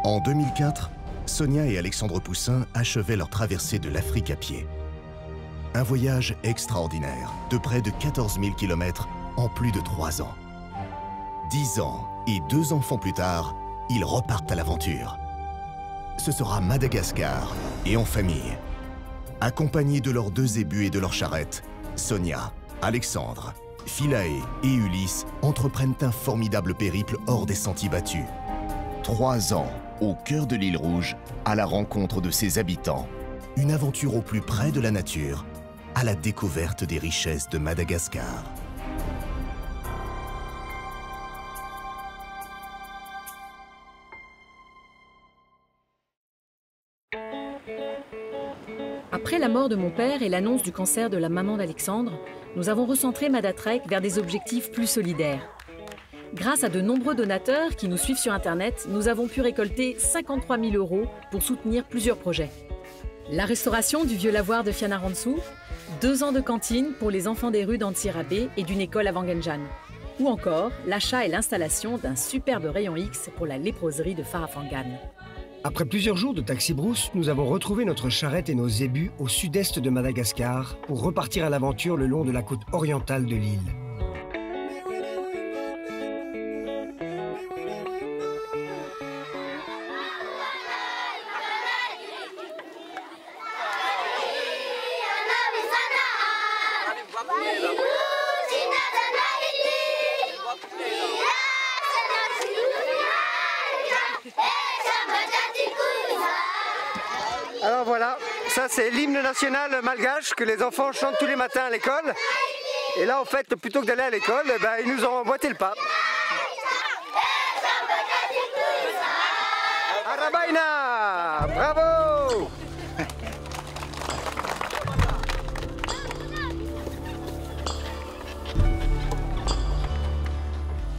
En 2004, Sonia et Alexandre Poussin achevaient leur traversée de l'Afrique à pied. Un voyage extraordinaire de près de 14 000 km en plus de 3 ans. 10 ans et 2 enfants plus tard, ils repartent à l'aventure. Ce sera Madagascar et en famille. Accompagnés de leurs 2 zébus et de leurs charrettes, Sonia, Alexandre, Philae et Ulysse entreprennent un formidable périple hors des sentiers battus. 3 ans au cœur de l'île Rouge, à la rencontre de ses habitants. Une aventure au plus près de la nature, à la découverte des richesses de Madagascar. Après la mort de mon père et l'annonce du cancer de la maman d'Alexandre, nous avons recentré Madatrek vers des objectifs plus solidaires. Grâce à de nombreux donateurs qui nous suivent sur Internet, nous avons pu récolter 53 000 € pour soutenir plusieurs projets. La restauration du vieux lavoir de Fianarantsoa, 2 ans de cantine pour les enfants des rues d'Antsirabe et d'une école à Wangenjan. Ou encore l'achat et l'installation d'un superbe rayon X pour la léproserie de Farafangan. Après plusieurs jours de taxi-brousse, nous avons retrouvé notre charrette et nos zébus au sud-est de Madagascar pour repartir à l'aventure le long de la côte orientale de l'île. Alors voilà, ça c'est l'hymne national malgache que les enfants chantent tous les matins à l'école. Et là en fait, plutôt que d'aller à l'école, ils nous ont emboîté le pas. Arabaina, bravo!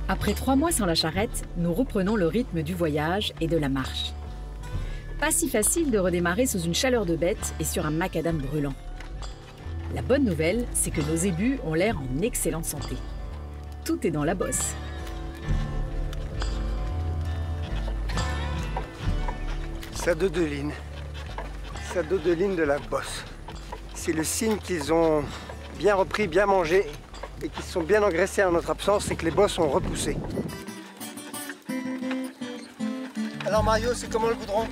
Après 3 mois sans la charrette, nous reprenons le rythme du voyage et de la marche. Pas si facile de redémarrer sous une chaleur de bête et sur un macadam brûlant. La bonne nouvelle, c'est que nos zébus ont l'air en excellente santé. Tout est dans la bosse. Ça dodeline. Ça dodeline de la bosse. C'est le signe qu'ils ont bien repris, bien mangé et qu'ils sont bien engraissés en notre absence, c'est que les bosses ont repoussé. Alors Mario, c'est comment le goudron?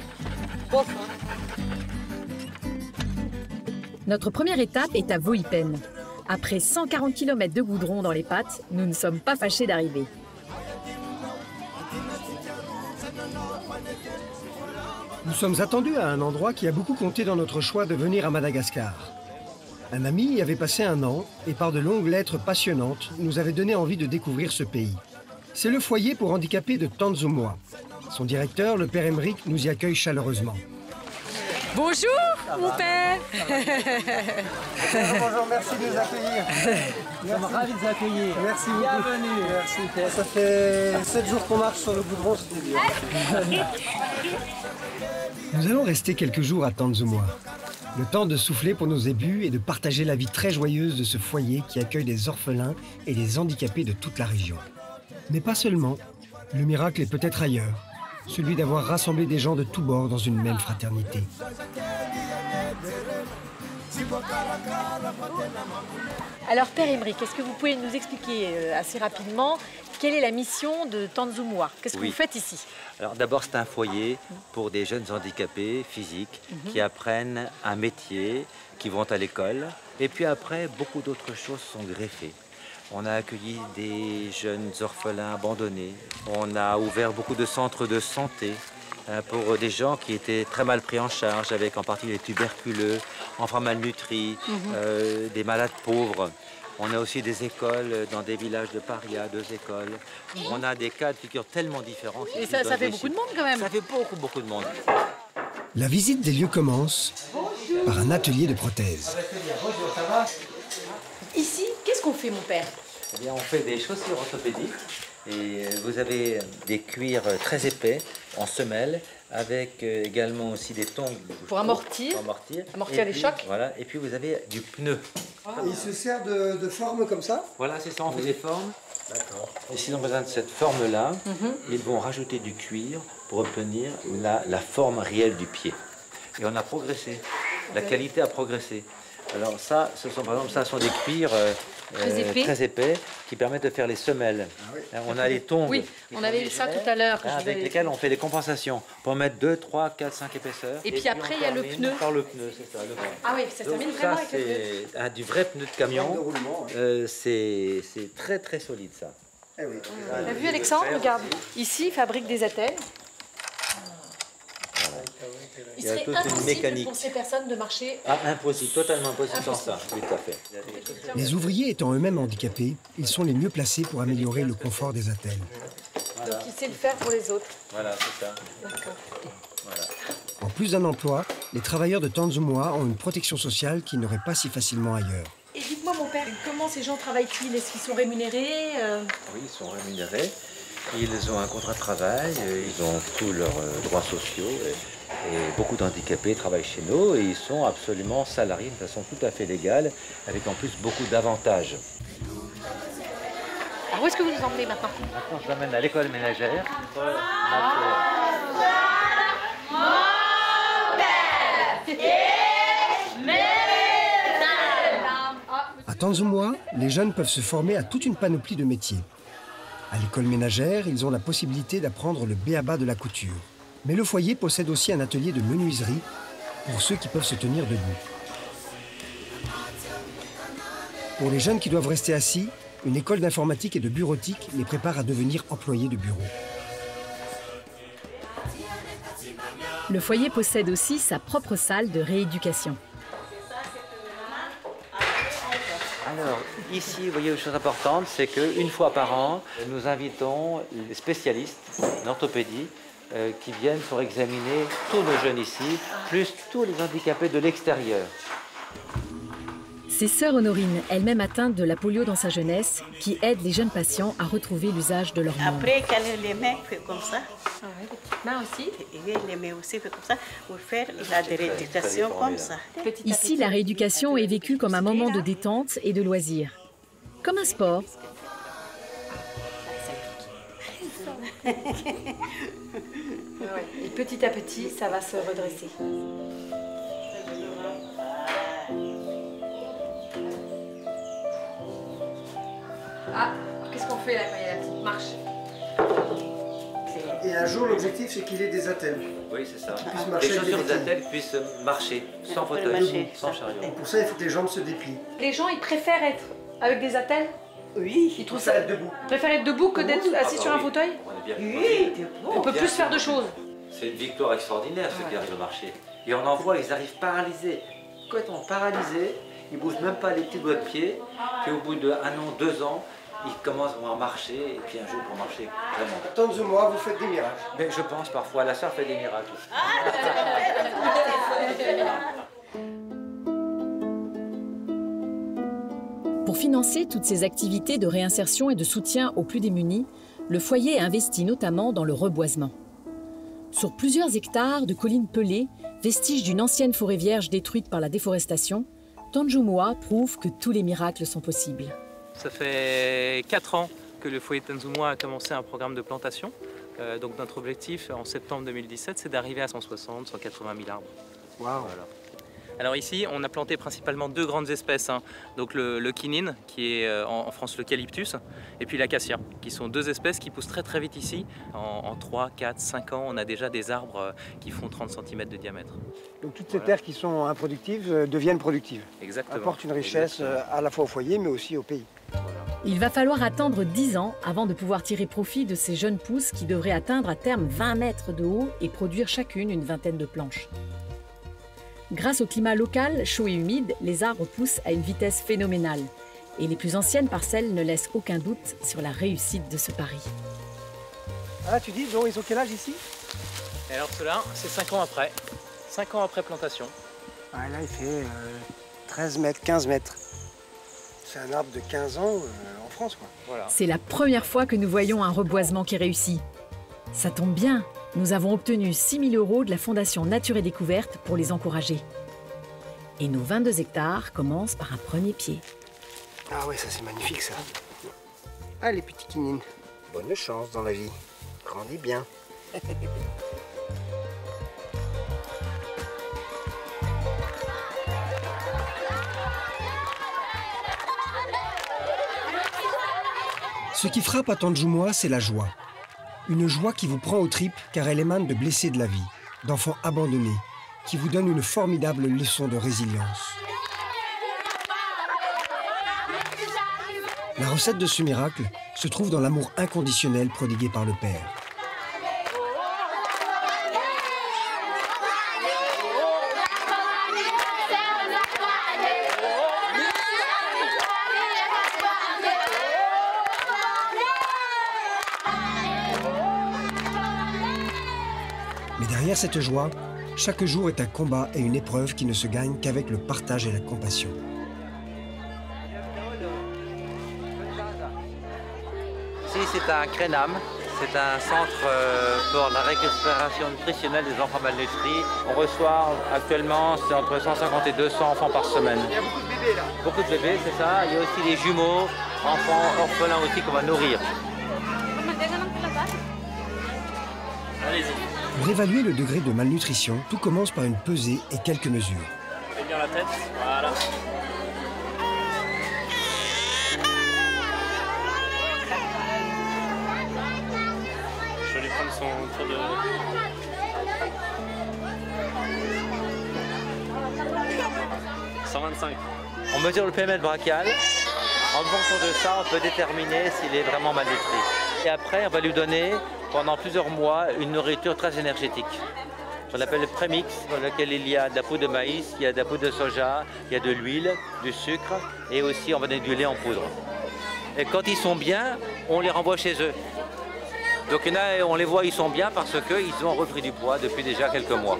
Notre première étape est à Voipen. Après 140 km de goudron dans les pattes, nous ne sommes pas fâchés d'arriver. Nous sommes attendus à un endroit qui a beaucoup compté dans notre choix de venir à Madagascar. Un ami y avait passé 1 an et par de longues lettres passionnantes nous avait donné envie de découvrir ce pays. C'est le foyer pour handicapés de Tanzumwa. Son directeur, le père Emeric, nous y accueille chaleureusement. Bonjour, mon père. Bonjour, merci de nous accueillir. Nous sommes ravis de vous accueillir. Merci beaucoup. Bienvenue. Merci. Ça fait 7 jours qu'on marche sur le goudron, c'était bien. Nous allons rester quelques jours à Tanzumwa. Le temps de souffler pour nos zébus et de partager la vie très joyeuse de ce foyer qui accueille des orphelins et des handicapés de toute la région. Mais pas seulement. Le miracle est peut-être ailleurs. Celui d'avoir rassemblé des gens de tous bords dans une même fraternité. Alors, père Emeric, est-ce que vous pouvez nous expliquer assez rapidement quelle est la mission de Tanzumwa? Qu'est-ce que vous faites ici? Alors d'abord, c'est un foyer pour des jeunes handicapés physiques qui apprennent un métier, qui vont à l'école. Et puis après, beaucoup d'autres choses sont greffées. On a accueilli des jeunes orphelins abandonnés. On a ouvert beaucoup de centres de santé pour des gens qui étaient très mal pris en charge, avec en partie les tuberculeux, enfants malnutris, des malades pauvres. On a aussi des écoles dans des villages de parias, 2 écoles. On a des cas de figure tellement différents. Et ça fait beaucoup de monde quand même. Ça fait beaucoup de monde. La visite des lieux commence par un atelier de prothèses. Bonjour, ça va? Ici, qu'est-ce qu'on fait, mon père? Eh bien, on fait des chaussures orthopédiques. Et vous avez des cuirs très épais en semelle, avec également aussi des tongs pour amortir les chocs. Voilà. Et puis vous avez du pneu. Et il se sert de forme comme ça? Voilà, c'est ça, on fait des formes. D'accord. Et s'ils ont besoin de cette forme-là, ils vont rajouter du cuir pour obtenir la forme réelle du pied. Et on a progressé, la qualité a progressé. Alors ça, ce sont par exemple, ça sont des cuirs très épais qui permettent de faire les semelles. Ah oui. On a les tongs. Oui, on avait vu ça tout à l'heure. Avec lesquels on fait des compensations pour mettre 2, 3, 4, 5 épaisseurs. Et puis après, il y a le pneu. Par le pneu, c'est ça. Ah oui, ça termine vraiment avec le pneu. Du vrai pneu de camion. C'est très très solide ça. Eh oui. T'as vu Alexandre, regarde. Ici, il fabrique des attelles. Il serait impossible pour ces personnes de marcher. Ah, impossible, totalement impossible sans ça. Oui, tout à fait. Les ouvriers étant eux-mêmes handicapés, ils sont les mieux placés pour améliorer le confort des attelles. Donc il sait le faire pour les autres. Voilà, c'est ça. D'accord. Voilà. En plus d'un emploi, les travailleurs de Tanzumwa ont une protection sociale qu'ils n'auraient pas si facilement ailleurs. Et dites-moi mon père, comment ces gens travaillent-ils? Est-ce qu'ils sont rémunérés? Oui, ils sont rémunérés. Ils ont un contrat de travail, ils ont tous leurs droits sociaux. Et beaucoup d'handicapés travaillent chez nous et ils sont absolument salariés de façon tout à fait légale, avec en plus beaucoup d'avantages. Alors où est-ce que vous nous emmenez maintenant? Maintenant, je l'emmène à l'école ménagère. À Tanzumwa, les jeunes peuvent se former à toute une panoplie de métiers. À l'école ménagère, ils ont la possibilité d'apprendre le b.a.-ba de la couture. Mais le foyer possède aussi un atelier de menuiserie pour ceux qui peuvent se tenir debout. Pour les jeunes qui doivent rester assis, une école d'informatique et de bureautique les prépare à devenir employés de bureau. Le foyer possède aussi sa propre salle de rééducation. Alors, ici, vous voyez, une chose importante, c'est qu'une fois par an, nous invitons les spécialistes d'orthopédie qui viennent pour examiner tous nos jeunes ici, plus tous les handicapés de l'extérieur. C'est sœur Honorine, elle-même atteinte de la polio dans sa jeunesse, qui aide les jeunes patients à retrouver l'usage de leurs membres. Après, quand les mains fait comme ça. Ah ouais, les petites mains aussi. Et les mains aussi fait comme ça, pour faire la rééducation comme ça. Ici, la rééducation est vécue comme un moment de détente et de loisir. Comme un sport. Et petit à petit, ça va se redresser. Ah, qu'est-ce qu'on fait là quand il y a la petite marche? Et un jour, l'objectif, c'est qu'il ait des attelles. Oui, c'est ça. Les chaussures d'attelle puissent marcher sans fauteuil, sans chariot. Et pour ça, il faut que les jambes se déplient. Les gens, ils préfèrent être avec des attelles? Oui. Ils trouvent ça être debout. Préfèrent être debout que d'être assis sur un fauteuil? Oui, on peut plus faire de choses. C'est une victoire extraordinaire, ceux qui arrivent à marcher. Et on en voit, ils arrivent paralysés, complètement paralysés. Ils ne bougent même pas les petits doigts de pied. Puis au bout d'1 an, 2 ans, ils commencent à marcher. Et puis un jour, pour marcher, vraiment. Tanzumwa, vous faites des miracles. Mais je pense parfois, la sœur fait des miracles. Pour financer toutes ces activités de réinsertion et de soutien aux plus démunis, le foyer investit notamment dans le reboisement. Sur plusieurs hectares de collines pelées, vestiges d'une ancienne forêt vierge détruite par la déforestation, Tanzumwa prouve que tous les miracles sont possibles. Ça fait 4 ans que le foyer de Tanzumwa a commencé un programme de plantation. Donc notre objectif en septembre 2017, c'est d'arriver à 160, 180 000 arbres. Wow. Voilà. Alors ici, on a planté principalement 2 grandes espèces, hein. Donc le quinine, qui est en France l'eucalyptus, et puis l'acacia, qui sont 2 espèces qui poussent très très vite ici. En 3, 4, 5 ans, on a déjà des arbres qui font 30 cm de diamètre. Donc toutes ces terres qui sont improductives deviennent productives. Exactement. Apportent une richesse à la fois au foyer, mais aussi au pays. Il va falloir attendre 10 ans avant de pouvoir tirer profit de ces jeunes pousses qui devraient atteindre à terme 20 mètres de haut et produire chacune une vingtaine de planches. Grâce au climat local, chaud et humide, les arbres poussent à une vitesse phénoménale. Et les plus anciennes parcelles ne laissent aucun doute sur la réussite de ce pari. Ah, tu dis, donc, ils ont quel âge ici? Et alors cela, c'est 5 ans après. 5 ans après plantation. Ah, là, il fait 13 mètres, 15 mètres. C'est un arbre de 15 ans en France, quoi. Voilà. C'est la première fois que nous voyons un reboisement qui réussit. Ça tombe bien, nous avons obtenu 6 000 € de la Fondation Nature et Découverte pour les encourager. Et nos 22 hectares commencent par un premier pied. Ah ouais, ça c'est magnifique ça. Ah les petits quinines, bonne chance dans la vie. Grandis bien. Ce qui frappe à Tanjoumois, c'est la joie. Une joie qui vous prend aux tripes car elle émane de blessés de la vie, d'enfants abandonnés, qui vous donne une formidable leçon de résilience. La recette de ce miracle se trouve dans l'amour inconditionnel prodigué par le Père. Mais derrière cette joie, chaque jour est un combat et une épreuve qui ne se gagnent qu'avec le partage et la compassion. Ici, c'est un CRENAM, c'est un centre pour la récupération nutritionnelle des enfants malnutris. On reçoit actuellement, c'est entre 150 et 200 enfants par semaine. Il y a beaucoup de bébés là. Beaucoup de bébés, c'est ça. Il y a aussi des jumeaux, enfants orphelins aussi qu'on va nourrir. Allez-y. Pour évaluer le degré de malnutrition, tout commence par une pesée et quelques mesures. Fais bien la tête, voilà. Je vais lui prendre son tour de... 125. On mesure le PML brachial. En fonction de ça, on peut déterminer s'il est vraiment malnutri. Et après, on va lui donner, pendant plusieurs mois, une nourriture très énergétique. On l'appelle le prémix, dans lequel il y a de la poudre de maïs, il y a de la poudre de soja, il y a de l'huile, du sucre, et aussi on va donner du lait en poudre. Et quand ils sont bien, on les renvoie chez eux. Donc il y en a, on les voit, ils sont bien parce qu'ils ont repris du poids depuis déjà quelques mois.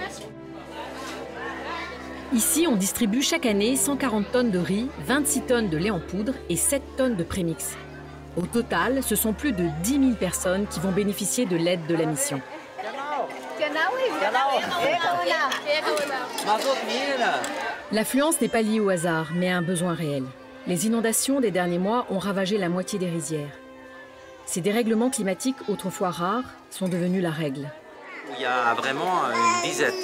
Ici, on distribue chaque année 140 tonnes de riz, 26 tonnes de lait en poudre et 7 tonnes de prémix. Au total, ce sont plus de 10 000 personnes qui vont bénéficier de l'aide de la mission. L'affluence n'est pas liée au hasard, mais à un besoin réel. Les inondations des derniers mois ont ravagé la moitié des rizières. Ces dérèglements climatiques, autrefois rares, sont devenus la règle. Il y a vraiment une disette.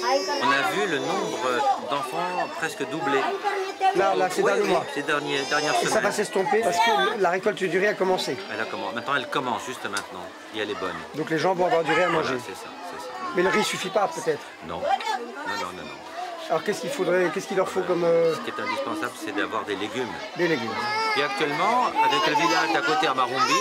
On a vu le nombre d'enfants presque doublé. Là, ces derniers mois. Ces dernières Et semaines. ça va s'estomper parce que la récolte du riz a commencé. Maintenant, elle commence juste maintenant. Et elle est bonne. Donc les gens vont avoir du riz à manger. Voilà, c'est ça. Mais le riz suffit pas peut-être. Non. Alors qu'est-ce qu'il leur faut comme Ce qui est indispensable, c'est d'avoir des légumes. des légumes? Et actuellement, avec le village d'à côté à Marumbi,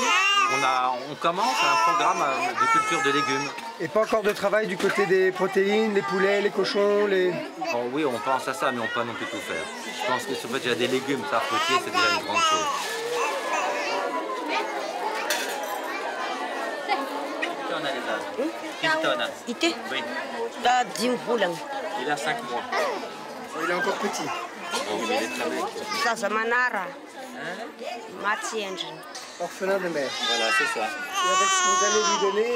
on commence un programme de culture de légumes. Et pas encore de travail du côté des protéines, les poulets, les cochons, les... Bon, oui, on pense à ça, mais on ne peut pas non plus tout faire. Je pense que si on fait déjà des légumes par potier, c'est déjà une grande chose. On a les âges. Ite? Oui, Da 10 bulan. il a 5 mois. Il est encore petit. Bon, il est très maigre. Sasa Manara. Mati Engine. Orphelin de mère. Voilà, c'est ça. Et avec ce que vous allez lui donner,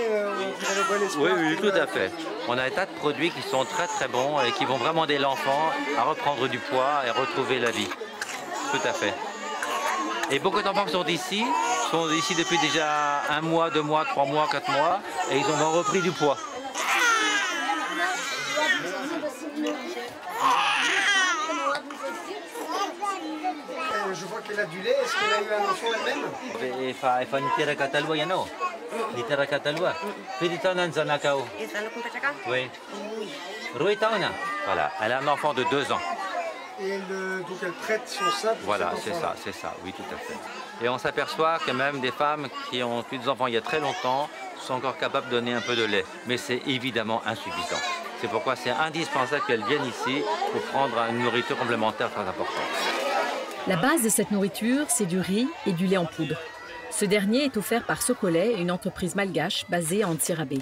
vous avez bon espoir. Oui, tout à fait. On a un tas de produits qui sont très très bons et qui vont vraiment aider l'enfant à reprendre du poids et retrouver la vie. Tout à fait. Et beaucoup d'enfants qui sont ici depuis déjà 1 mois, 2 mois, 3 mois, 4 mois, et ils ont repris du poids. Je vois qu'elle a du lait. Est-ce qu'elle a eu un enfant elle-même? Fa nitira katalua yano. Nitira katalua. Pili taona nzanakao. Et ça ne compte pas? Oui. Rui taona. Voilà, elle a un enfant de 2 ans. Et donc elle prête son sein pour Voilà, cet enfant-là. c'est ça, oui, tout à fait. Et on s'aperçoit que même des femmes qui ont eu des enfants il y a très longtemps sont encore capables de donner un peu de lait. Mais c'est évidemment insuffisant. C'est pourquoi c'est indispensable qu'elles viennent ici pour prendre une nourriture complémentaire très importante. La base de cette nourriture, c'est du riz et du lait en poudre. Ce dernier est offert par Socolais, une entreprise malgache basée à Antsirabe.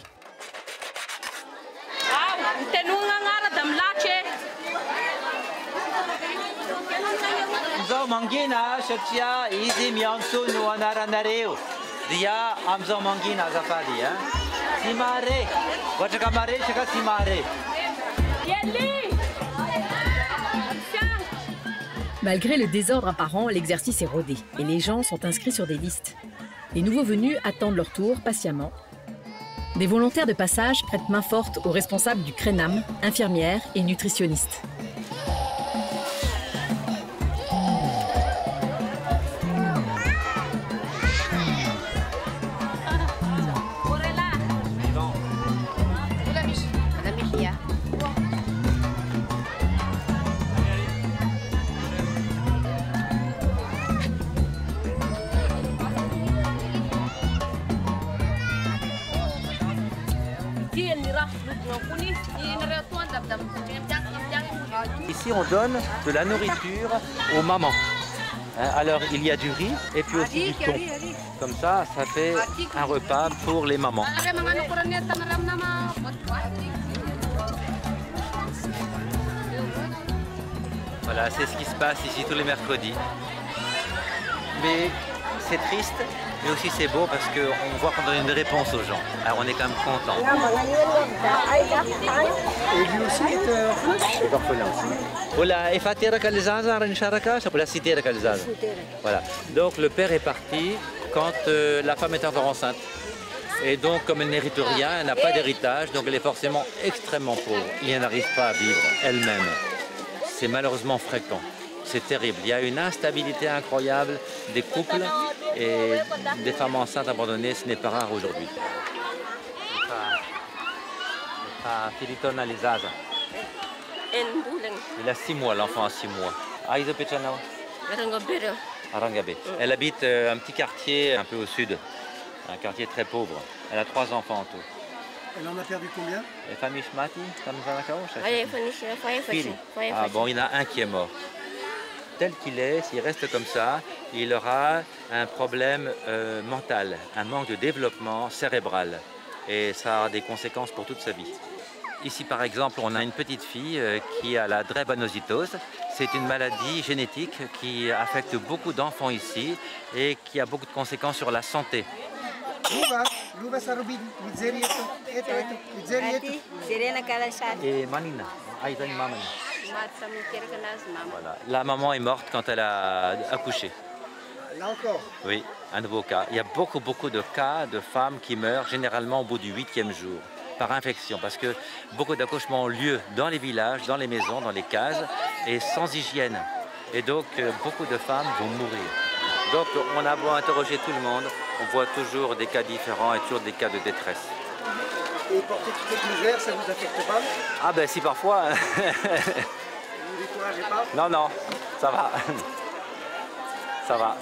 Malgré le désordre apparent, l'exercice est rodé et les gens sont inscrits sur des listes. Les nouveaux venus attendent leur tour patiemment. Des volontaires de passage prêtent main forte aux responsables du CRENAM, infirmières et nutritionnistes. Ici, on donne de la nourriture aux mamans. Alors, il y a du riz et puis aussi du thon. Comme ça fait un repas pour les mamans. Voilà, c'est ce qui se passe ici tous les mercredis. Mais c'est triste, mais aussi c'est beau parce qu'on voit qu'on donne une réponse aux gens. Alors on est quand même content. Et lui aussi est orphelin aussi. Voilà. Donc le père est parti quand la femme est encore enceinte. Et donc comme elle n'hérite rien, elle n'a pas d'héritage, donc elle est forcément extrêmement pauvre. Il n'arrive pas à vivre elle-même. C'est malheureusement fréquent. C'est terrible. Il y a une instabilité incroyable des couples et des femmes enceintes abandonnées, ce n'est pas rare aujourd'hui. Il a 6 mois, l'enfant a 6 mois. Arangabé. Elle habite un petit quartier un peu au sud, un quartier très pauvre. Elle a 3 enfants en tout. Elle en a perdu combien? Ah bon, il y en a un qui est mort. Tel qu'il est, s'il reste comme ça, il aura un problème mental, un manque de développement cérébral. Et ça a des conséquences pour toute sa vie. Ici, par exemple, on a une petite fille qui a la drépanocytose. C'est une maladie génétique qui affecte beaucoup d'enfants ici et qui a beaucoup de conséquences sur la santé. Et Manina, voilà. La maman est morte quand elle a accouché. Là encore? Oui, un nouveau cas. Il y a beaucoup de cas de femmes qui meurent généralement au bout du 8e jour par infection parce que beaucoup d'accouchements ont lieu dans les villages, dans les maisons, dans les cases et sans hygiène. Et donc beaucoup de femmes vont mourir. Donc on a beau interroger tout le monde, on voit toujours des cas différents et toujours des cas de détresse. Et porter toutes les misères, ça ne vous affecte pas? Ah ben si parfois. Vous ne découragez pas? Non, non, ça va. Ça va.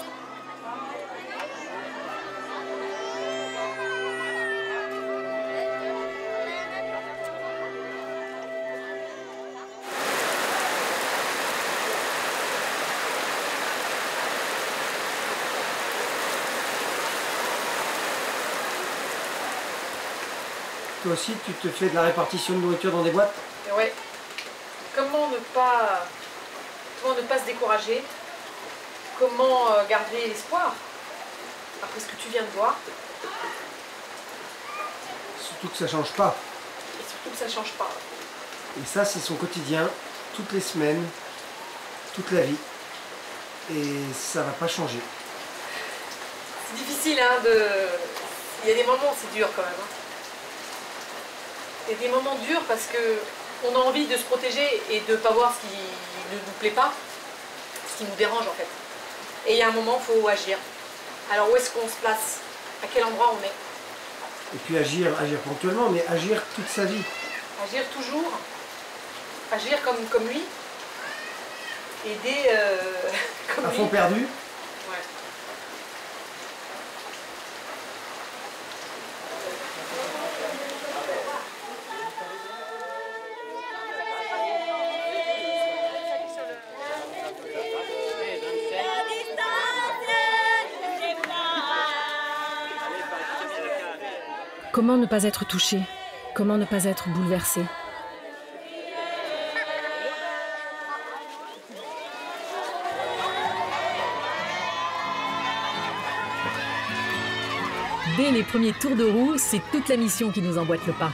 Toi aussi, tu te fais de la répartition de nourriture dans des boîtes? Oui. Comment ne pas se décourager? Comment garder l'espoir après ce que tu viens de voir? Surtout que ça ne change pas. Et surtout que ça ne change pas. Et ça, c'est son quotidien, toutes les semaines, toute la vie. Et ça ne va pas changer. C'est difficile, hein, Il y a des moments où c'est dur quand même. Hein. Il y a des moments durs parce qu'on a envie de se protéger et de ne pas voir ce qui ne nous plaît pas, ce qui nous dérange en fait. Et il y a un moment, il faut agir. Alors où est-ce qu'on se place? À quel endroit on est? Et puis agir ponctuellement, mais agir toute sa vie. Agir toujours. Agir comme lui. Aider comme lui. À fond perdu. Ouais. Comment ne pas être touché? Comment ne pas être bouleversé? Dès les premiers tours de roue, c'est toute la mission qui nous emboîte le pas.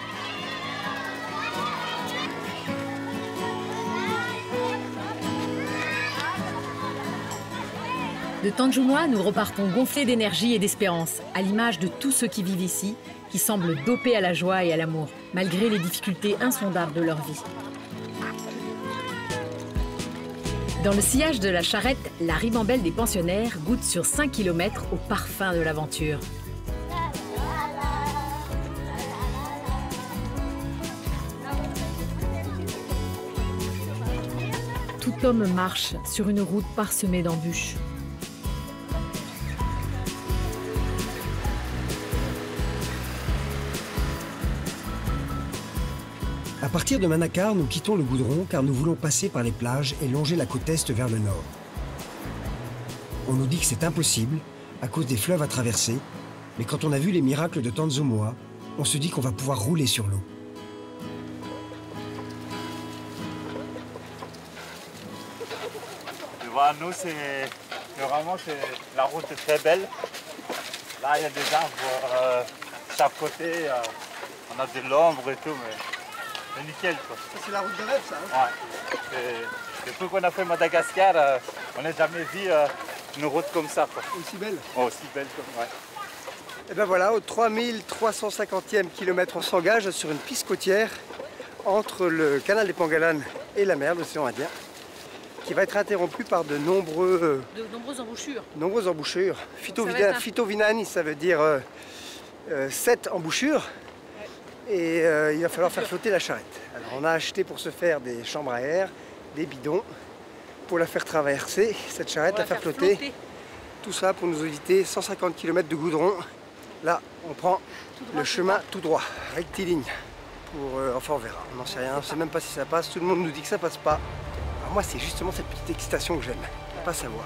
De Tanjuma, nous repartons gonflés d'énergie et d'espérance, à l'image de tous ceux qui vivent ici, qui semblent dopés à la joie et à l'amour, malgré les difficultés insondables de leur vie. Dans le sillage de la charrette, la ribambelle des pensionnaires goûte sur 5 km au parfum de l'aventure. Tout homme marche sur une route parsemée d'embûches. À partir de Manakar, nous quittons le goudron car nous voulons passer par les plages et longer la côte est vers le nord. On nous dit que c'est impossible à cause des fleuves à traverser, mais quand on a vu les miracles de Tanzumuwa, on se dit qu'on va pouvoir rouler sur l'eau. Nous, vraiment, la route est très belle. Là, il y a des arbres chaque côté. On a de l'ombre et tout, mais c'est nickel. C'est la route de rêve, ça, hein? Ouais. Depuis qu'on a fait Madagascar, on n'a jamais vu une route comme ça, quoi. Aussi belle? Aussi belle, ouais. Et bien voilà, au 3350e kilomètre, on s'engage sur une piste côtière entre le canal des Pengalan et la mer, l'océan Indien, qui va être interrompu par de nombreuses embouchures. Nombreuses embouchures. Fitovinani, ça veut dire 7 embouchures. Et il va falloir faire flotter la charrette. Alors on a acheté pour ce faire des chambres à air, des bidons, pour la faire traverser, cette charrette, la faire flotter. Tout ça pour nous éviter 150 km de goudron. Là, on prend le chemin tout droit, rectiligne. Enfin, on verra, on n'en sait rien, on ne sait même pas si ça passe. Tout le monde nous dit que ça passe pas. Alors moi, c'est justement cette petite excitation que j'aime, pas savoir.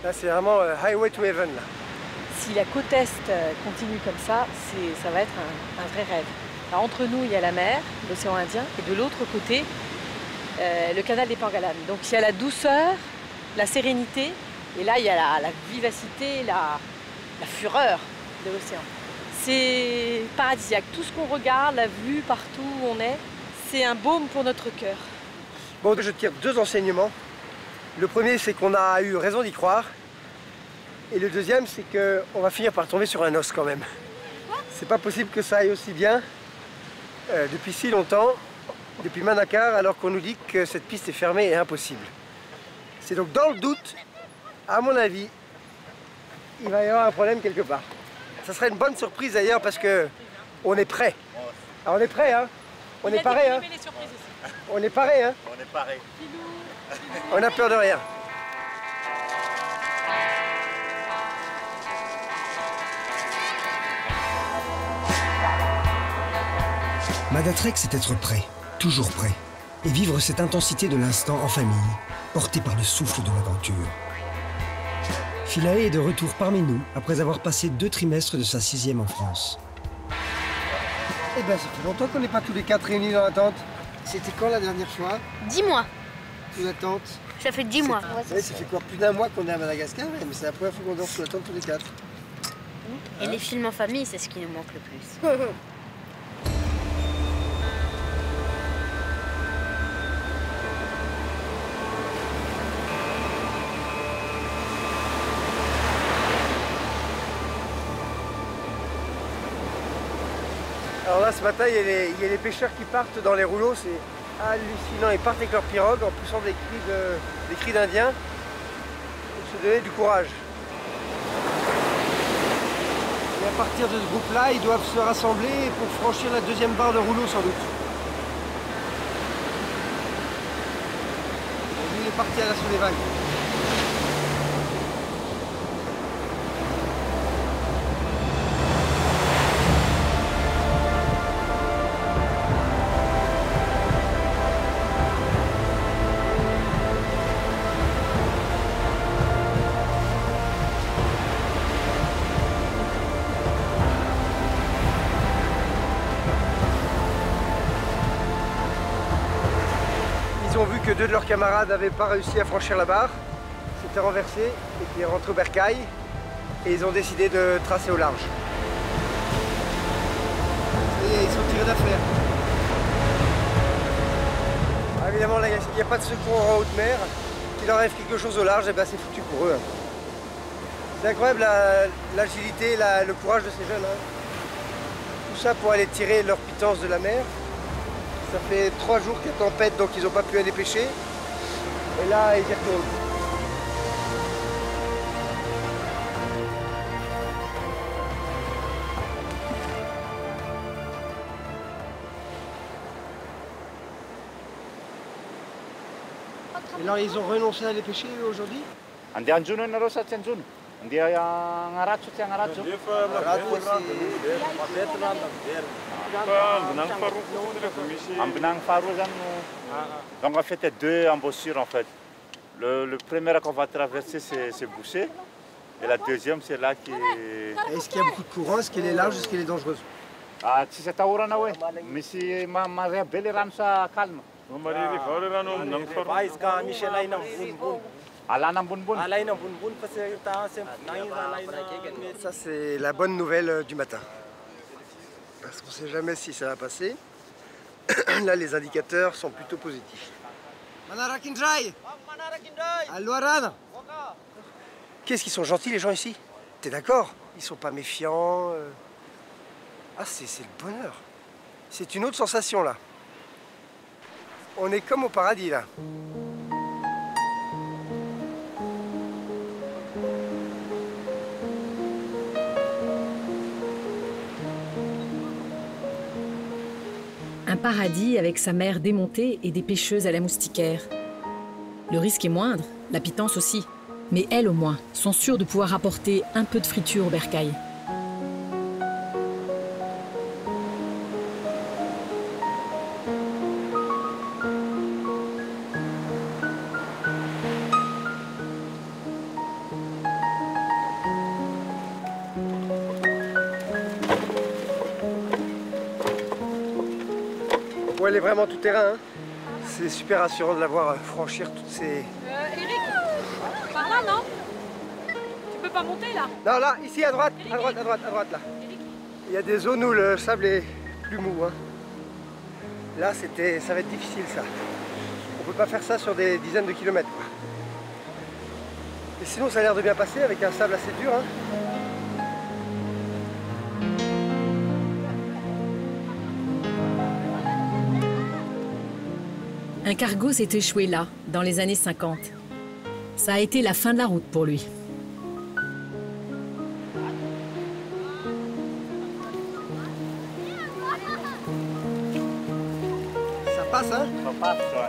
Là, c'est vraiment Highway to Heaven. Là. Si la côte est continue comme ça va être un vrai rêve. Alors, entre nous, il y a la mer, l'océan Indien, et de l'autre côté, le canal des Pengalan. Donc il y a la douceur, la sérénité, et là, il y a la vivacité, la fureur de l'océan. C'est paradisiaque. Tout ce qu'on regarde, la vue partout où on est, c'est un baume pour notre cœur. Bon, je tire 2 enseignements. Le premier, c'est qu'on a eu raison d'y croire. Et le deuxième, c'est qu'on va finir par tomber sur un os quand même. C'est pas possible que ça aille aussi bien depuis si longtemps, depuis Manakar, alors qu'on nous dit que cette piste est fermée et impossible. C'est donc dans le doute, à mon avis, il va y avoir un problème quelque part. Ça serait une bonne surprise d'ailleurs parce que on est prêt. Alors on est prêt, hein? On est paré, hein? On est paré, hein? On est paré. On n'a peur de rien. Madatrek, c'est être prêt, toujours prêt, et vivre cette intensité de l'instant en famille, porté par le souffle de l'aventure. Philae est de retour parmi nous, après avoir passé 2 trimestres de sa 6e en France. Eh ben, ça fait longtemps qu'on n'est pas tous les 4 réunis dans la tente. C'était quand la dernière fois? 10 mois. Sous la tente? Ça fait 10 mois. Ouais, ça fait quoi? Plus d'1 mois qu'on est à Madagascar, mais c'est la première fois qu'on dort sous la tente tous les 4. Et les films en famille, c'est ce qui nous manque le plus. Alors là, ce matin, il y a les pêcheurs qui partent dans les rouleaux, c'est hallucinant. Ils partent avec leurs pirogues en poussant des cris d'Indiens pour se donner du courage. Et à partir de ce groupe-là, ils doivent se rassembler pour franchir la 2e barre de rouleau sans doute. Et lui, il est parti à l'assaut des vagues. ils ont vu que 2 de leurs camarades n'avaient pas réussi à franchir la barre, s'étaient renversés et puis rentrés au bercail et ils ont décidé de tracer au large. Et ils sont tirés d'affaire. Évidemment, là, il n'y a pas de secours en haute mer. S'il leur arrive quelque chose au large, eh ben, c'est foutu pour eux. C'est incroyable l'agilité, le courage de ces jeunes. Hein. Tout ça pour aller tirer leur pitance de la mer. Ça fait 3 jours qu'il y a tempête, donc ils n'ont pas pu aller pêcher. Et là, ils y retournent. Alors ils ont renoncé à aller pêcher aujourd'hui? Donc en fait, il y a 2 embouchures en fait. Le premier qu'on va traverser, c'est Boucher. Et la deuxième, c'est là qui est... Est-ce qu'il y a beaucoup de courant? Est-ce qu'elle est large? Est-ce qu'elle est dangereuse? Ah, si c'est à Ourana, oui. Mais si ma belle rame, ça calme. Ça, c'est la bonne nouvelle du matin. Parce qu'on ne sait jamais si ça va passer. Là, les indicateurs sont plutôt positifs. Qu'est-ce qu'ils sont gentils, les gens ici? T'es d'accord? Ils sont pas méfiants. Ah, c'est le bonheur. C'est une autre sensation, là. On est comme au paradis, là. Un paradis avec sa mer démontée et des pêcheuses à la moustiquaire. Le risque est moindre, la pitance aussi. Mais elles, au moins, sont sûres de pouvoir apporter un peu de friture au bercail. Bon, elle est vraiment tout terrain. Hein. C'est super rassurant de la voir franchir toutes ces... Eric, par là, non? Tu peux pas monter, là? Non, là, ici, à droite, Eric, à droite, à droite, à droite, là. Eric. Il y a des zones où le sable est plus mou. Hein. Là, ça va être difficile, ça. On peut pas faire ça sur des dizaines de kilomètres, quoi. Et sinon, ça a l'air de bien passer avec un sable assez dur. Hein. Un cargo s'est échoué là, dans les années 50. Ça a été la fin de la route pour lui. Ça passe, hein? Ça passe, ouais.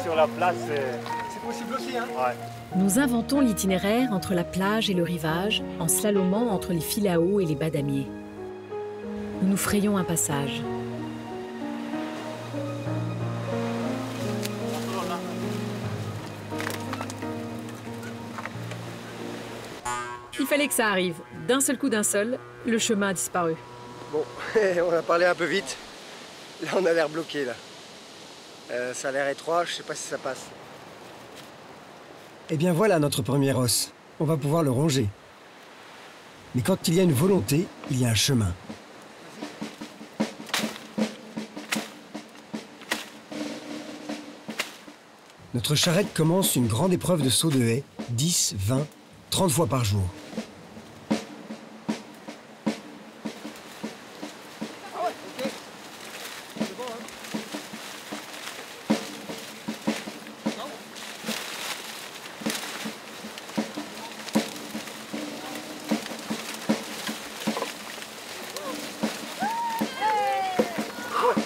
Sur la place, c'est possible aussi, hein? Ouais. Nous inventons l'itinéraire entre la plage et le rivage, en slalomant entre les fils à eau et les badamiers. Nous nous frayons un passage. Il fallait que ça arrive. D'un seul coup, d'un seul, le chemin a disparu. Bon, on a parlé un peu vite. Là, on a l'air bloqué, là. Ça a l'air étroit, je sais pas si ça passe. Eh bien voilà notre premier os. On va pouvoir le ronger. Mais quand il y a une volonté, il y a un chemin. Notre charrette commence une grande épreuve de saut de haie, 10, 20, 30 fois par jour.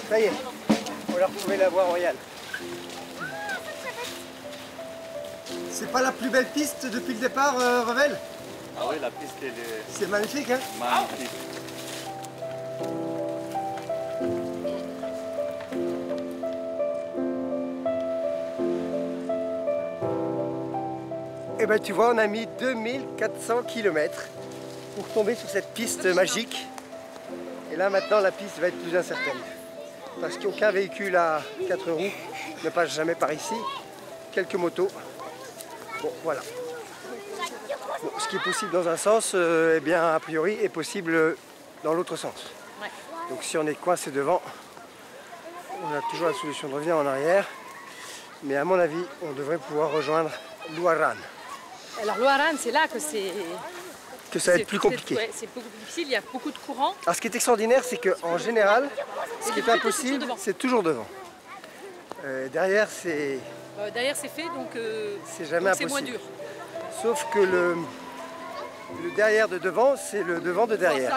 Ça y est, on a retrouvé la voie royale. C'est pas la plus belle piste depuis le départ, Revel? Ah oui, la piste, elle est... C'est magnifique, hein? Magnifique. Eh ben tu vois, on a mis 2400 km pour tomber sur cette piste magique. Et là, maintenant, la piste va être plus incertaine. parce qu'aucun véhicule à 4 roues ne passe jamais par ici. Quelques motos. Bon, voilà. Bon, ce qui est possible dans un sens, eh bien, a priori, est possible dans l'autre sens. Ouais. Donc si on est coincé devant, on a toujours la solution de revenir en arrière. Mais à mon avis, on devrait pouvoir rejoindre Luaran. Alors Luaran, c'est là que c'est... Que ça va être plus compliqué. Ouais, c'est beaucoup plus difficile, il y a beaucoup de courants. Alors ce qui est extraordinaire, c'est qu'en général, ce qui est impossible, c'est toujours devant. Derrière, c'est... derrière, c'est fait, donc c'est jamais impossible. C'est moins dur. Sauf que le derrière de devant, c'est le devant de derrière.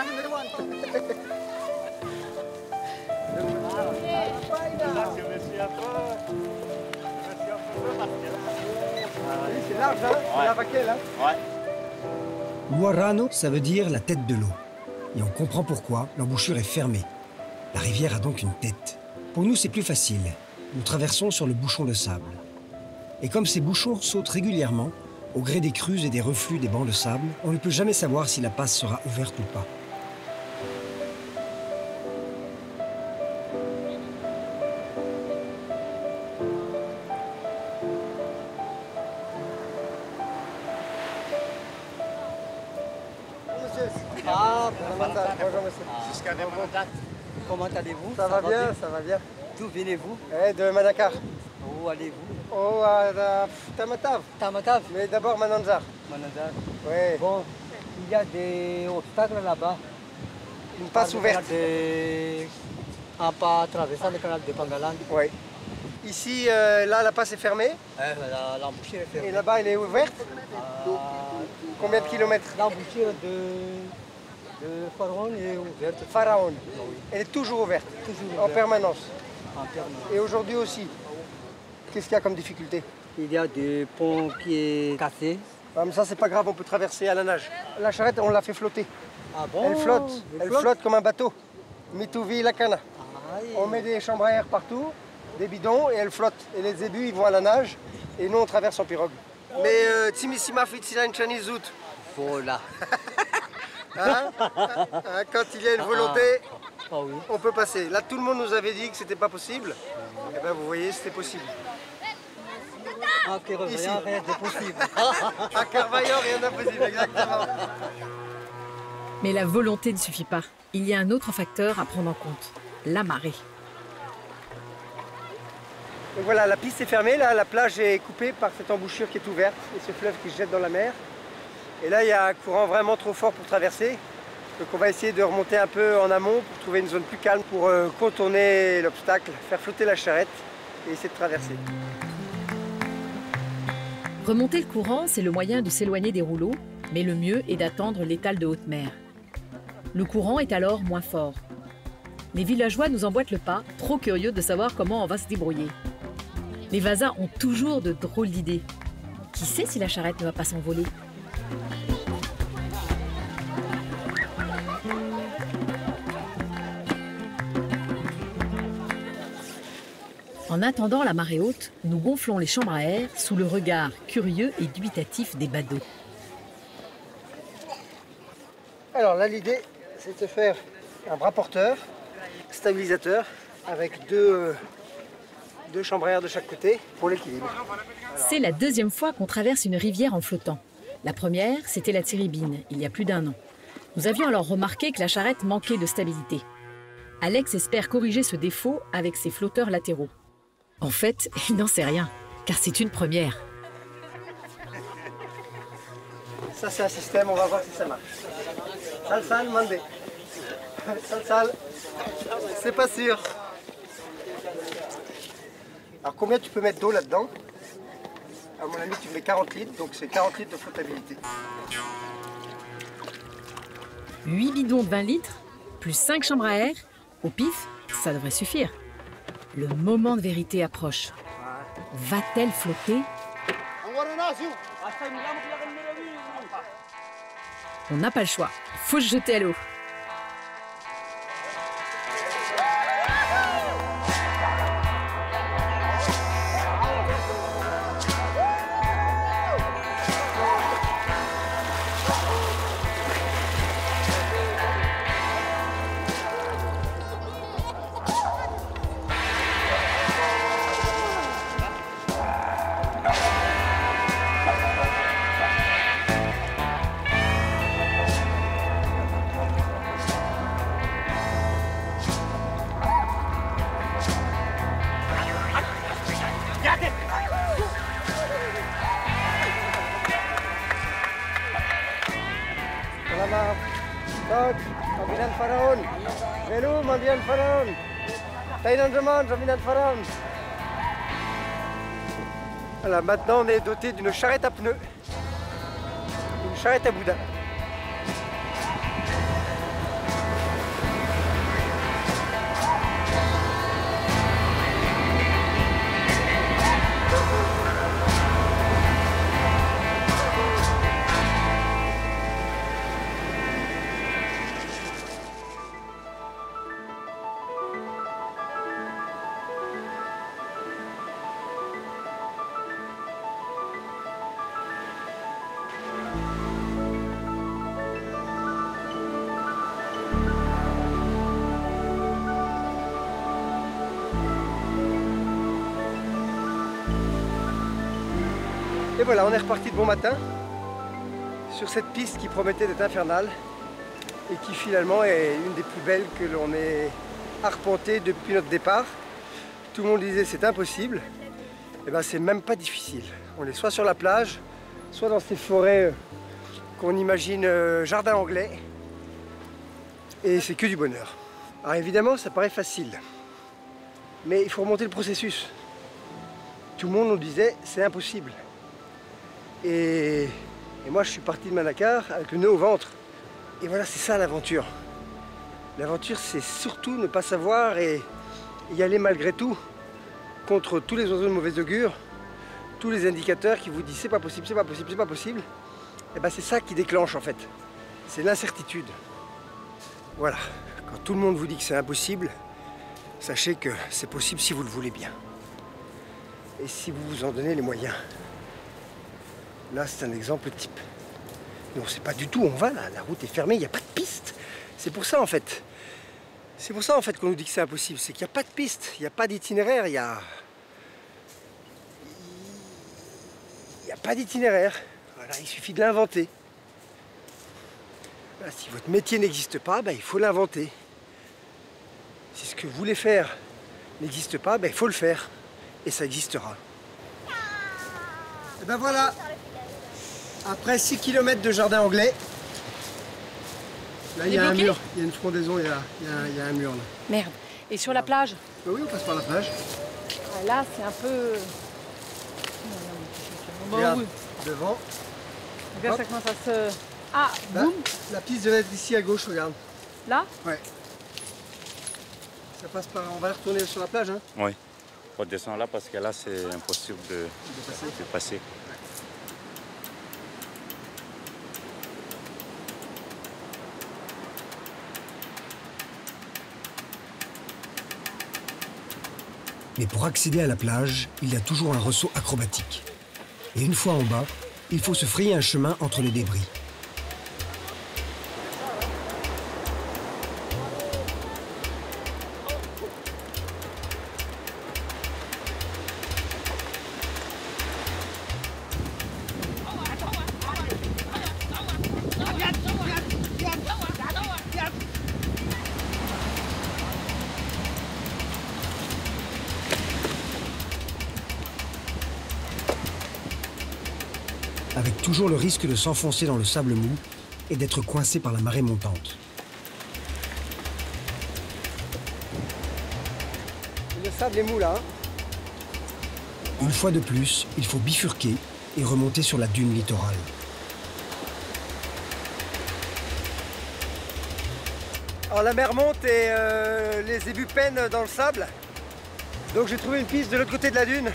C'est large, hein? C'est la vaquelle, hein? Ouais. Luarano, ça veut dire la tête de l'eau. Et on comprend pourquoi l'embouchure est fermée. La rivière a donc une tête. Pour nous, c'est plus facile. Nous traversons sur le bouchon de sable. Et comme ces bouchons sautent régulièrement, au gré des crues et des reflux des bancs de sable, on ne peut jamais savoir si la passe sera ouverte ou pas. Bonjour monsieur. Comment allez-vous? Ça va bien, ça va bien. D'où venez-vous? De Madagascar. Où allez-vous? Oh, à Tamatave. Tamatave? Mais d'abord Mananzar. Mananzar. Oui. Bon, il y a des obstacles là-bas. Une passe ouverte. On peut traverser le canal de Pangalan. Oui. Ici, là, la passe est fermée. L'embouchure est fermée. Et là-bas, elle est ouverte. Combien de kilomètres? L'embouchure de Pharaon est ouverte. Pharaon. Oui. Elle est toujours ouverte. Toujours en ouverte. permanence. En permanence. Et aujourd'hui aussi. Qu'est-ce qu'il y a comme difficulté? Il y a des ponts qui est cassé. Ah, mais ça, c'est pas grave, on peut traverser à la nage. La charrette, on l'a fait flotter. Ah bon? Elle flotte. Elle flotte comme un bateau. Mituvi la cana. Aïe. On met des chambres à air partout, des bidons, et elle flotte. Et les zébus, ils vont à la nage, et nous, on traverse en pirogue. Mais Timissima Fitsilan Chanizut. Voilà. Hein? Quand il y a une volonté, oui. on peut passer. Là, tout le monde nous avait dit que c'était pas possible. Et ben, vous voyez, c'était possible. À Carvaillon, rien n'est possible. À Carvaillon, rien n'est possible, exactement. Mais la volonté ne suffit pas. Il y a un autre facteur à prendre en compte, la marée. Donc voilà, la piste est fermée, là, la plage est coupée par cette embouchure qui est ouverte et ce fleuve qui se jette dans la mer. Et là, il y a un courant vraiment trop fort pour traverser. Donc on va essayer de remonter un peu en amont pour trouver une zone plus calme pour contourner l'obstacle, faire flotter la charrette et essayer de traverser. Remonter le courant, c'est le moyen de s'éloigner des rouleaux, mais le mieux est d'attendre l'étale de haute mer. Le courant est alors moins fort. Les villageois nous emboîtent le pas, trop curieux de savoir comment on va se débrouiller. Les Vasas ont toujours de drôles d'idées. Qui sait si la charrette ne va pas s'envoler? En attendant la marée haute, nous gonflons les chambres à air sous le regard curieux et dubitatif des badauds. Alors là, l'idée, c'est de faire un bras porteur, stabilisateur, avec deux chambres à air de chaque côté pour l'équilibre. C'est la deuxième fois qu'on traverse une rivière en flottant. La première, c'était la Tiribine, il y a plus d'1 an. Nous avions alors remarqué que la charrette manquait de stabilité. Alex espère corriger ce défaut avec ses flotteurs latéraux. En fait, il n'en sait rien, car c'est une première. Ça, c'est un système, on va voir si ça marche. Sal, mandé. Sal, c'est pas sûr. Alors, combien tu peux mettre d'eau là-dedans? À mon avis, tu mets 40 litres, donc c'est 40 litres de flottabilité. 8 bidons de 20 litres, plus 5 chambres à air. Au pif, ça devrait suffire. Le moment de vérité approche. Va-t-elle flotter? On n'a pas le choix. Il faut se jeter à l'eau. Hello, Mandian Faram. Taïnan Jaminan Faram. Voilà, maintenant on est doté d'une charrette à pneus. Une charrette à boudin. Et voilà, on est reparti de bon matin sur cette piste qui promettait d'être infernale et qui finalement est une des plus belles que l'on ait arpentée depuis notre départ. Tout le monde disait c'est impossible. Et bien c'est même pas difficile. On est soit sur la plage, soit dans ces forêts qu'on imagine jardin anglais. Et c'est que du bonheur. Alors évidemment ça paraît facile, mais il faut remonter le processus. Tout le monde nous disait c'est impossible. Et moi je suis parti de Manakar avec le nœud au ventre. Et voilà, c'est ça l'aventure. L'aventure c'est surtout ne pas savoir et y aller malgré tout, contre tous les oiseaux de mauvais augure, tous les indicateurs qui vous disent c'est pas possible, c'est pas possible, c'est pas possible. Et ben c'est ça qui déclenche en fait. C'est l'incertitude. Voilà, quand tout le monde vous dit que c'est impossible, sachez que c'est possible si vous le voulez bien. Et si vous vous en donnez les moyens. Là, c'est un exemple type. Mais on ne sait pas du tout où on va, là. La route est fermée, il n'y a pas de piste. C'est pour ça, en fait. C'est pour ça, en fait, qu'on nous dit que c'est impossible. C'est qu'il n'y a pas de piste, il n'y a pas d'itinéraire, il n'y a pas d'itinéraire. Voilà, il suffit de l'inventer. Voilà, si votre métier n'existe pas, ben, il faut l'inventer. Si ce que vous voulez faire n'existe pas, ben, il faut le faire. Et ça existera. Et ben voilà. Après 6 km de jardin anglais, là il y a un mur, il y a une frondaison, il y a un mur là. Merde. Et sur la plage? Oui, on passe par la plage. Ah, là, c'est un peu... Regarde, devant. Regarde, ça commence à se... Ah, là, boum. La piste devait être ici à gauche, regarde. Là? Ouais. Ça passe par... On va retourner sur la plage, hein? Oui. Il faut descendre là parce que là, c'est impossible de passer. Mais pour accéder à la plage, il y a toujours un ressaut acrobatique. Et une fois en bas, il faut se frayer un chemin entre les débris. Avec toujours le risque de s'enfoncer dans le sable mou et d'être coincé par la marée montante. Le sable est mou là. Une fois de plus, il faut bifurquer et remonter sur la dune littorale. Alors la mer monte et les ébus peinent dans le sable. Donc j'ai trouvé une piste de l'autre côté de la dune,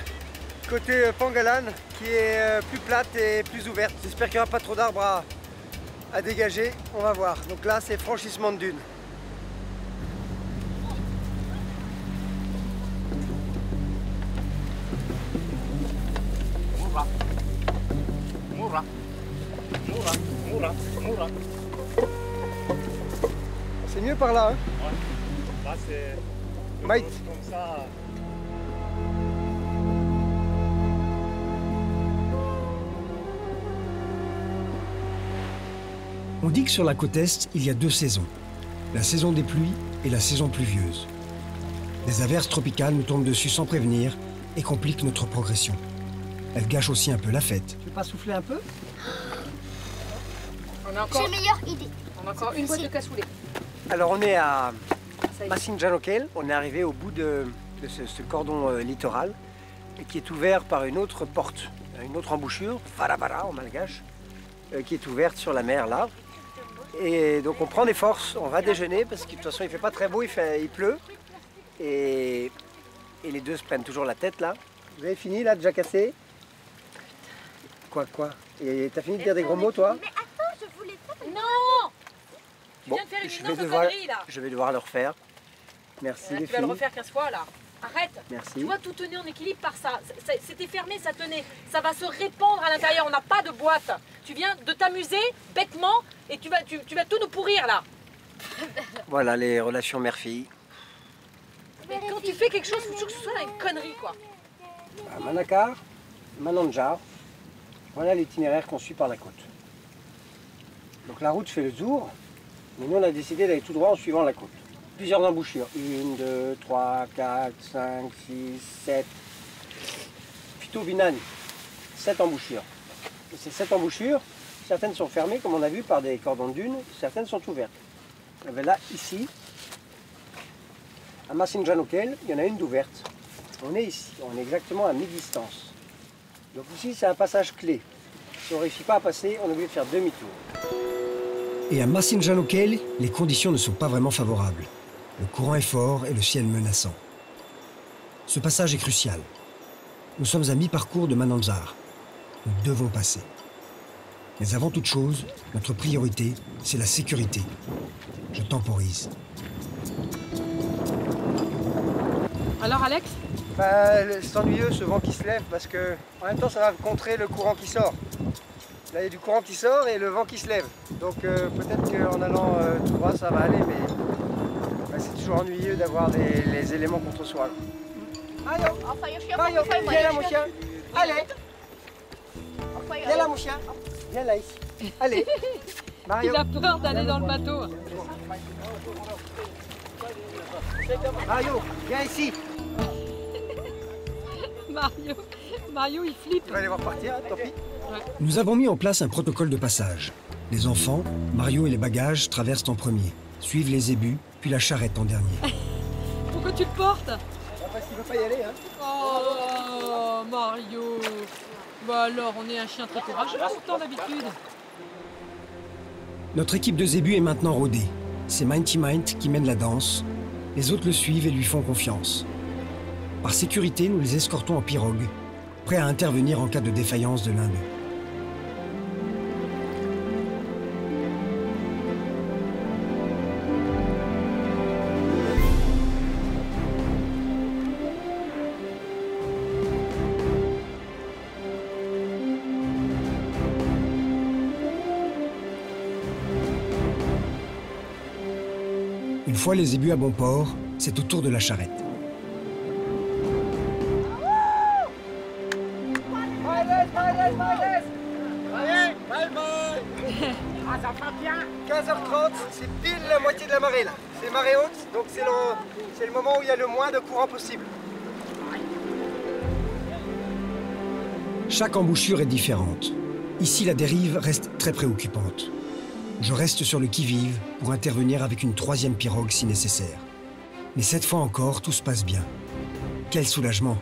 côté Pangalan, qui est plus plate et plus ouverte. J'espère qu'il n'y aura pas trop d'arbres à dégager. On va voir. Donc là, c'est franchissement de dune. C'est mieux par là, hein? Ouais. Là, c'est... Mate. Comme ça... On dit que sur la côte Est, il y a deux saisons. La saison des pluies et la saison pluvieuse. Des averses tropicales nous tombent dessus sans prévenir et compliquent notre progression. Elles gâchent aussi un peu la fête. Tu veux pas souffler un peu? On a encore... J'ai une meilleure idée. On a encore une boîte de cassoulet. Alors on est à Massinjanokel, on est arrivé au bout de ce cordon littoral qui est ouvert par une autre porte, une autre embouchure, Farabara en malgache, qui est ouverte sur la mer là. Et donc on prend des forces, on va déjeuner parce que de toute façon il fait pas très beau, il pleut. Et les deux se prennent toujours la tête là. Vous avez fini là, déjà cassé? Quoi? Et t'as fini de dire des gros mots toi? Mais attends, je voulais pas... Non! Tu viens de faire une énorme connerie là. Je vais devoir le refaire. Merci les filles. Tu vas le refaire 15 fois là. Arrête. Merci. Tu vois, tout tenait en équilibre par ça. C'était fermé, ça tenait. Ça va se répandre à l'intérieur. On n'a pas de boîte. Tu viens de t'amuser bêtement et tu vas tout nous pourrir là. Voilà les relations mère-fille. Mais quand tu fais quelque chose, il faut que ce soit une connerie quoi. À Manakar, Mananjar, voilà l'itinéraire qu'on suit par la côte. Donc la route fait le tour, mais nous on a décidé d'aller tout droit en suivant la côte. Plusieurs embouchures, 1, 2, 3, 4, 5, 6, 7. Plutôt Binani, 7 embouchures. Et ces 7 embouchures, certaines sont fermées comme on a vu par des cordons de dunes, certaines sont ouvertes. Et bien là, ici, à Massinjanokel, il y en a une d'ouverte. On est ici, on est exactement à mi-distance. Donc ici, c'est un passage clé. Si on ne réussit pas à passer, on est obligé de faire demi-tour. Et à Massinjanokel, les conditions ne sont pas vraiment favorables. Le courant est fort et le ciel menaçant. Ce passage est crucial. Nous sommes à mi-parcours de Mananjar. Nous devons passer. Mais avant toute chose, notre priorité, c'est la sécurité. Je temporise. Alors Alex? C'est ennuyeux ce vent qui se lève parce que en même temps ça va contrer le courant qui sort. Là il y a du courant qui sort et le vent qui se lève. Donc peut-être qu'en allant tout droit ça va aller, mais c'est toujours ennuyeux d'avoir les éléments contre soi. Mario, viens là mon chien. Allez. Viens là mon chien. Viens là ici. Allez. Mario. Il a peur d'aller dans le bateau. Mario, viens ici. Mario, il flippe. Tu vas les voir partir, hein, tant pis. Ouais. Nous avons mis en place un protocole de passage. Les enfants, Mario et les bagages traversent en premier, suivent les ébus, puis la charrette en dernier. Pourquoi tu le portes? Parce qu'il ne veut pas y aller. Hein. Oh, Mario. Bah alors, on est un chien très courageux pourtant d'habitude. Notre équipe de zébus est maintenant rodée. C'est Minty Mind qui mène la danse. Les autres le suivent et lui font confiance. Par sécurité, nous les escortons en pirogue, prêts à intervenir en cas de défaillance de l'un d'eux. Une fois les ébus à bon port, c'est au tour de la charrette. Ah, ça va bien. 15h30, c'est pile la moitié de la marée là. C'est marée haute, donc c'est le moment où il y a le moins de courant possible. Chaque embouchure est différente. Ici, la dérive reste très préoccupante. Je reste sur le qui-vive pour intervenir avec une troisième pirogue si nécessaire. Mais cette fois encore, tout se passe bien. Quel soulagement!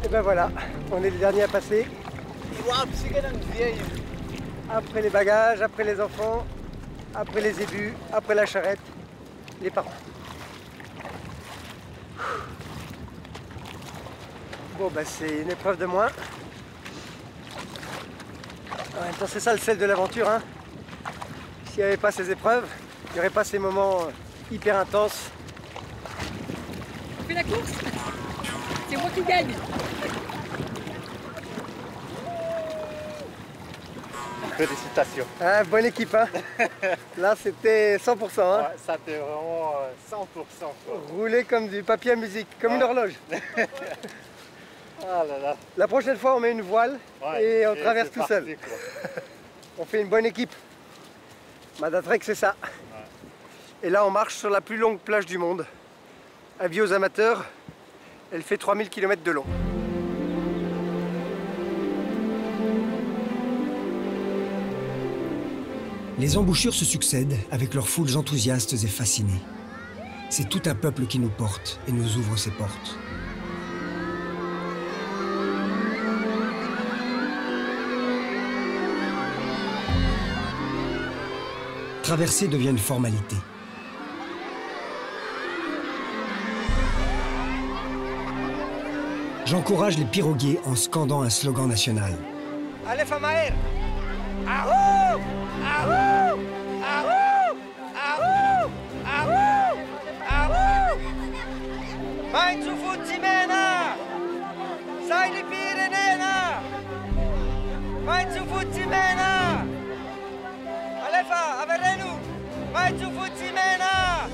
Et ben voilà, on est le dernier à passer. Après les bagages, après les enfants, après les ébus, après la charrette, les parents. Bon bah c'est une épreuve de moins. En même temps c'est ça le sel de l'aventure, hein. S'il n'y avait pas ces épreuves, il n'y aurait pas ces moments hyper intenses. On fait la course. C'est moi qui gagne. Félicitations. Ah, bonne équipe, hein. Là c'était 100%. Hein. Ouais, ça c'était vraiment 100%. Quoi. Rouler comme du papier à musique, comme une horloge. Ah là là. La prochaine fois on met une voile et on traverse tout seul. On fait une bonne équipe. Madatrek c'est ça. Ouais. Et là on marche sur la plus longue plage du monde. Avis aux amateurs, elle fait 3000 km de long. Les embouchures se succèdent avec leurs foules enthousiastes et fascinées. C'est tout un peuple qui nous porte et nous ouvre ses portes. Traverser devient une formalité. J'encourage les piroguiers en scandant un slogan national. Allez, Famaer! Ahou! Ahou! Ahou! Ahou! Ahou! Ahou! Vai su Futimena! Sai di Pirenena! Vai su Futimena! Alefa, averrenu! Vai su Futimena!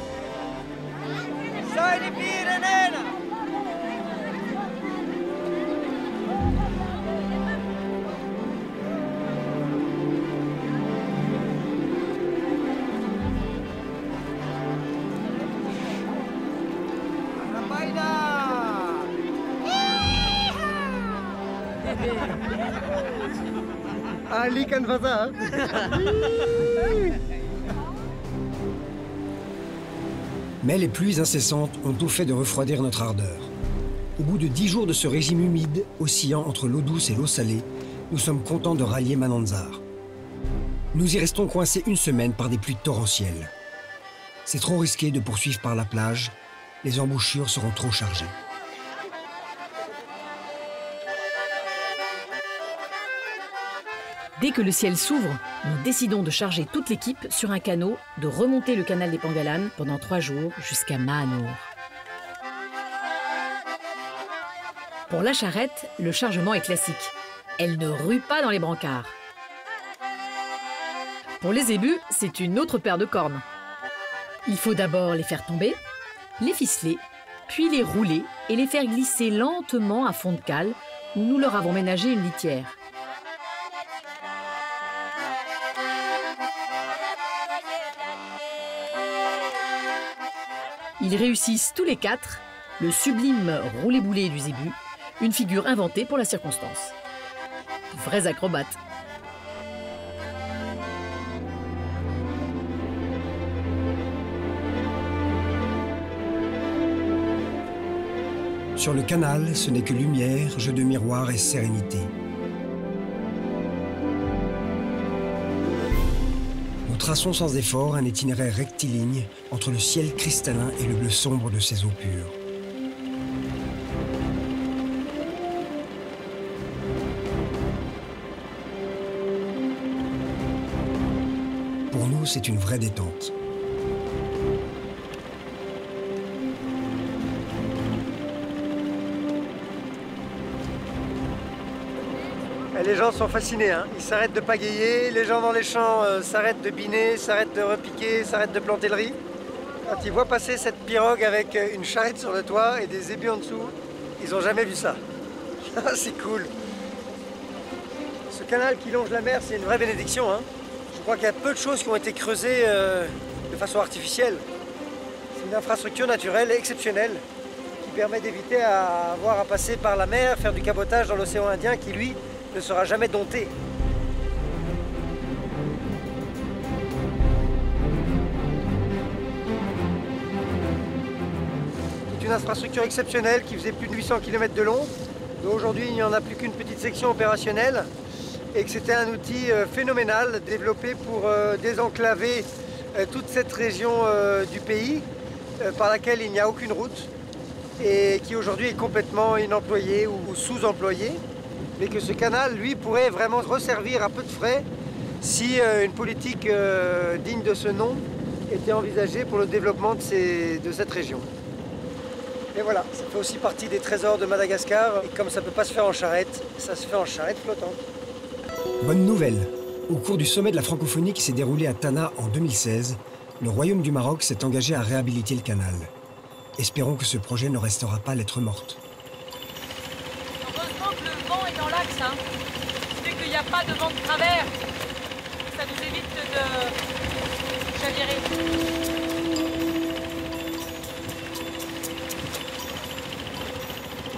Sai di Pirenena! Ali Kanvaza. Mais les pluies incessantes ont tout fait de refroidir notre ardeur. Au bout de 10 jours de ce régime humide, oscillant entre l'eau douce et l'eau salée, nous sommes contents de rallier Mananzar. Nous y restons coincés une semaine par des pluies torrentielles. C'est trop risqué de poursuivre par la plage, les embouchures seront trop chargées. Dès que le ciel s'ouvre, nous décidons de charger toute l'équipe sur un canot, de remonter le canal des Pengalan pendant 3 jours jusqu'à Mahanour. Pour la charrette, le chargement est classique. Elle ne rue pas dans les brancards. Pour les ébus, c'est une autre paire de cornes. Il faut d'abord les faire tomber, les ficeler, puis les rouler et les faire glisser lentement à fond de cale où nous leur avons ménagé une litière. Ils réussissent tous les 4 le sublime roulé-boulé du zébu, une figure inventée pour la circonstance. Vrais acrobates. Sur le canal, ce n'est que lumière, jeu de miroir et sérénité. Nous traçons sans effort un itinéraire rectiligne entre le ciel cristallin et le bleu sombre de ses eaux pures. Pour nous, c'est une vraie détente. Les gens sont fascinés, hein. Ils s'arrêtent de pagayer, les gens dans les champs s'arrêtent de biner, s'arrêtent de repiquer, s'arrêtent de planter le riz. Quand ils voient passer cette pirogue avec une charrette sur le toit et des ébus en dessous, ils n'ont jamais vu ça. C'est cool. Ce canal qui longe la mer, c'est une vraie bénédiction, hein. Je crois qu'il y a peu de choses qui ont été creusées de façon artificielle. C'est une infrastructure naturelle exceptionnelle qui permet d'éviter à avoir à passer par la mer, faire du cabotage dans l'océan Indien qui, lui, ne sera jamais dompté. C'est une infrastructure exceptionnelle qui faisait plus de 800 km de long. Aujourd'hui, il n'y en a plus qu'une petite section opérationnelle et que c'était un outil phénoménal développé pour désenclaver toute cette région du pays par laquelle il n'y a aucune route et qui aujourd'hui est complètement inemployée ou sous-employée. Mais que ce canal, lui, pourrait vraiment resservir à peu de frais si une politique digne de ce nom était envisagée pour le développement de cette région. Et voilà, ça fait aussi partie des trésors de Madagascar. Et comme ça ne peut pas se faire en charrette, ça se fait en charrette flottante. Bonne nouvelle! Au cours du sommet de la francophonie qui s'est déroulé à Tana en 2016, le Royaume du Maroc s'est engagé à réhabiliter le canal. Espérons que ce projet ne restera pas lettre morte. Heureusement que le vent est dans l'axe, hein. C'est qu'il n'y a pas de vent de travers. Ça nous évite de chavirer.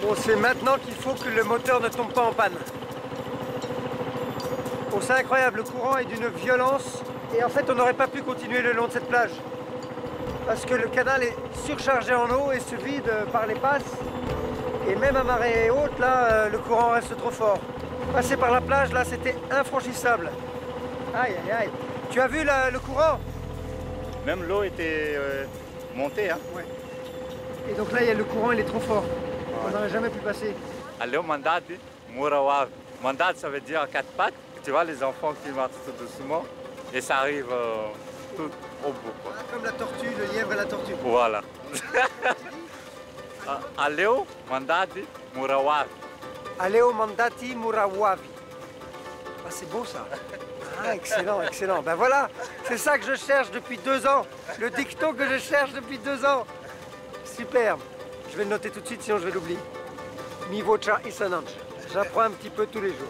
Bon, c'est maintenant qu'il faut que le moteur ne tombe pas en panne. Bon, c'est incroyable, le courant est d'une violence Et en fait, on n'aurait pas pu continuer le long de cette plage. Parce que le canal est surchargé en eau et se vide par les passes. Et même à marée haute, là, le courant reste trop fort. Passer par la plage, là, c'était infranchissable. Aïe, aïe, aïe. Tu as vu le courant? Même l'eau était montée. Hein. Ouais. Et donc là, il y a le courant, il est trop fort. On n'aurait jamais pu passer. Allez, mandati, murawav. Mandat, ça veut dire quatre pattes. Tu vois, les enfants qui marchent tout doucement. Et ça arrive tout au bout. Quoi. Ah, comme la tortue, le lièvre et la tortue. Voilà. Aleo mandati murawavi. Aleo mandati murawavi. Ah, c'est beau ça. Ah, excellent, excellent. Ben voilà, c'est ça que je cherche depuis 2 ans. Le dicton que je cherche depuis 2 ans. Superbe. Je vais le noter tout de suite, sinon je vais l'oublier. Mi voce isananche. J'apprends un petit peu tous les jours.